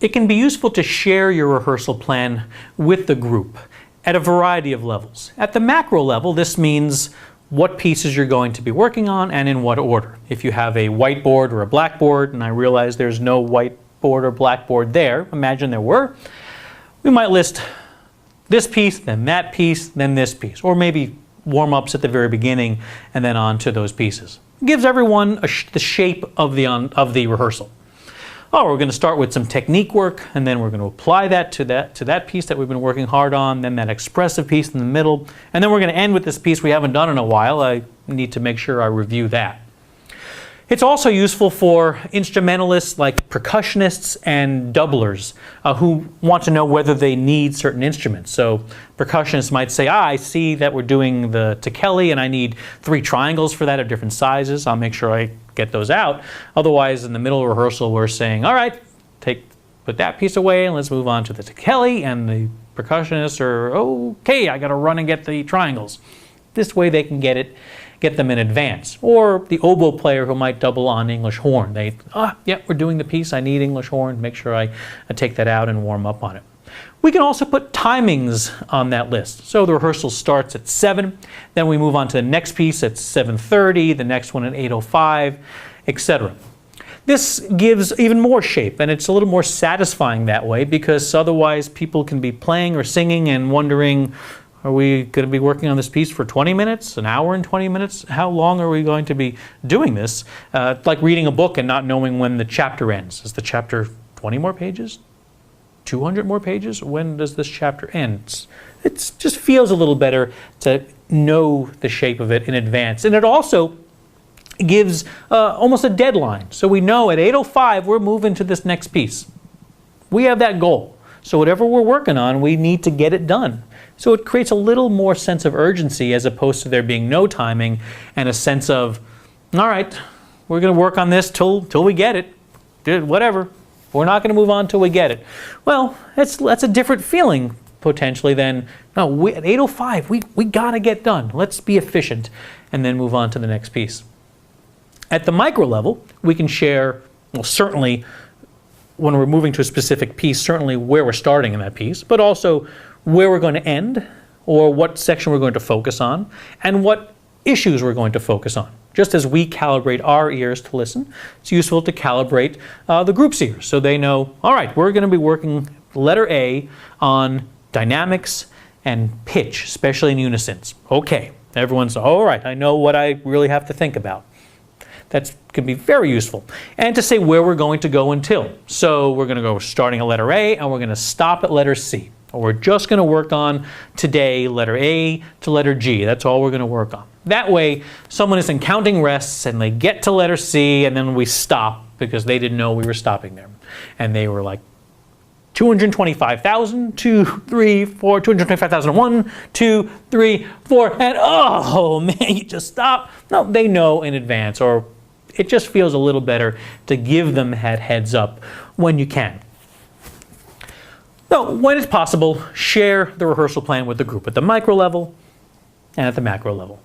it can be useful to share your rehearsal plan with the group at a variety of levels. At the macro level, this means what pieces you're going to be working on and in what order. If you have a whiteboard or a blackboard, and I realize there's no whiteboard or blackboard there, imagine there were, we might list this piece, then that piece, then this piece, or maybe warm-ups at the very beginning and then on to those pieces. It gives everyone the shape of the rehearsal. Oh, we're going to start with some technique work, and then we're going to apply that to that piece that we've been working hard on, then that expressive piece in the middle, and then we're going to end with this piece we haven't done in a while. I need to make sure I review that. It's also useful for instrumentalists like percussionists and doublers who want to know whether they need certain instruments. So percussionists might say, I see that we're doing the tekeli and I need 3 triangles for that of different sizes. I'll make sure I get those out. Otherwise, in the middle of rehearsal, we're saying, all right, put that piece away and let's move on to the tekeli. And the percussionists are, okay, I got to run and get the triangles. This way they can get them in advance. Or the oboe player who might double on English horn. Yeah, we're doing the piece, I need English horn, make sure I take that out and warm up on it. We can also put timings on that list. So the rehearsal starts at 7, then we move on to the next piece at 7:30, the next one at 8:05, etc. This gives even more shape, and it's a little more satisfying that way, because otherwise people can be playing or singing and wondering, are we going to be working on this piece for 20 minutes, an hour and 20 minutes? How long are we going to be doing this? Like reading a book and not knowing when the chapter ends. Is the chapter 20 more pages? 200 more pages? When does this chapter end? It just feels a little better to know the shape of it in advance. And it also gives almost a deadline. So we know at 8:05 we're moving to this next piece. We have that goal. So whatever we're working on, we need to get it done. So it creates a little more sense of urgency as opposed to there being no timing and a sense of, all right, we're going to work on this till we get it. Whatever. We're not going to move on till we get it. Well, that's a different feeling potentially than, no, at 8:05, we got to get done. Let's be efficient and then move on to the next piece. At the micro level, we can share, well, certainly when we're moving to a specific piece, certainly where we're starting in that piece, but also where we're going to end, or what section we're going to focus on, and what issues we're going to focus on. Just as we calibrate our ears to listen, it's useful to calibrate the group's ears, so they know, all right, we're going to be working letter A on dynamics and pitch, especially in unisons. Okay, everyone's, all right, I know what I really have to think about. That can be very useful. And to say where we're going to go until. So we're going to go starting at letter A, and we're going to stop at letter C. Or we're just going to work on today letter A to letter G. That's all we're going to work on. That way, someone isn't counting rests and they get to letter C and then we stop because they didn't know we were stopping there. And they were like, 225,000, 2, 3, 4, 225,001, 2, 3, 4, and oh man, you just stop. No, they know in advance, or it just feels a little better to give them that heads up when you can. So when it's possible, share the rehearsal plan with the group at the micro level and at the macro level.